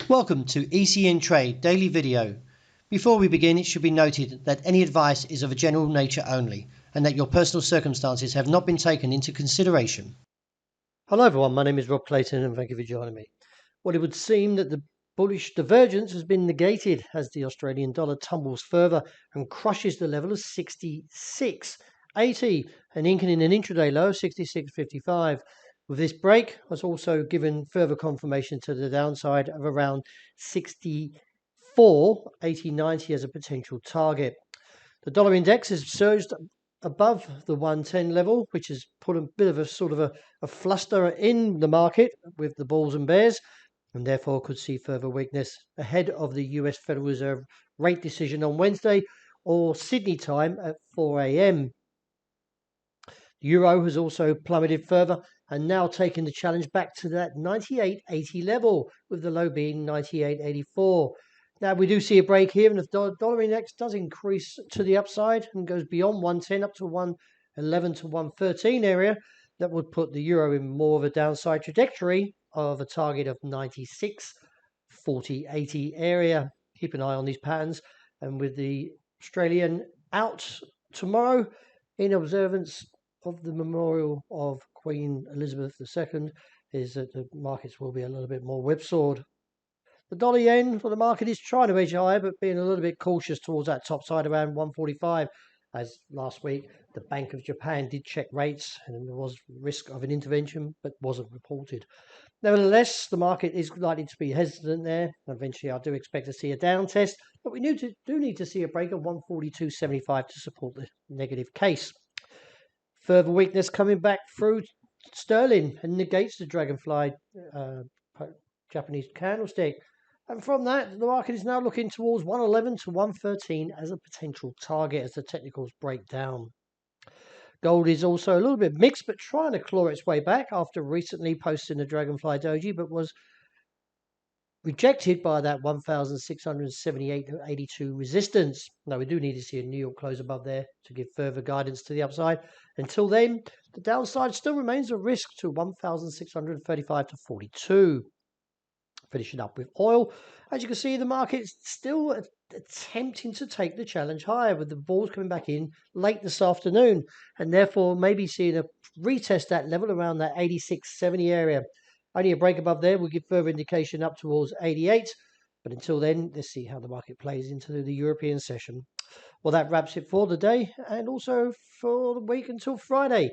Welcome to ECNTRADE daily video. Before we begin, it should be noted that any advice is of a general nature only and that your personal circumstances have not been taken into consideration. Hello everyone, my name is Rob Clayton and thank you for joining me. Well, it would seem that the bullish divergence has been negated as the Australian dollar tumbles further and crushes the level of 66.80 and inking in an intraday low of 66.55. With this break has also given further confirmation to the downside of around 64.8090 as a potential target. The dollar index has surged above the 110 level, which has put a bit of a sort of a fluster in the market with the bulls and bears, and therefore could see further weakness ahead of the US Federal Reserve rate decision on Wednesday or Sydney time at 4 a.m. The euro has also plummeted further and now taking the challenge back to that 98.80 level, with the low being 98.84. Now we do see a break here, and if the dollar index does increase to the upside and goes beyond 110 up to 111 to 113 area, that would put the euro in more of a downside trajectory of a target of 96.4080 area. Keep an eye on these patterns, and with the Australian out tomorrow in observance of the memorial of Queen Elizabeth II, is that the markets will be a little bit more whipsawed. The dollar yen for the market is trying to edge higher, but being a little bit cautious towards that top side around 145. As last week, the Bank of Japan did check rates and there was risk of an intervention, but wasn't reported. Nevertheless, the market is likely to be hesitant there. Eventually, I do expect to see a down test, but we do need to see a break of 142.75 to support the negative case. Further weakness coming back through sterling and negates the dragonfly Japanese candlestick. And from that, the market is now looking towards 111 to 113 as a potential target as the technicals break down. Gold is also a little bit mixed, but trying to claw its way back after recently posting the dragonfly doji, but was rejected by that 1,678.82 resistance. Now we do need to see a New York close above there to give further guidance to the upside. Until then, the downside still remains a risk to 1,635 to 42. Finishing up with oil, as you can see, the market's still attempting to take the challenge higher, with the bulls coming back in late this afternoon, and therefore maybe seeing a retest that level around that 86.70 area. Only a break above there will give further indication up towards 88. But until then, let's see how the market plays into the European session. Well, that wraps it for the day and also for the week until Friday.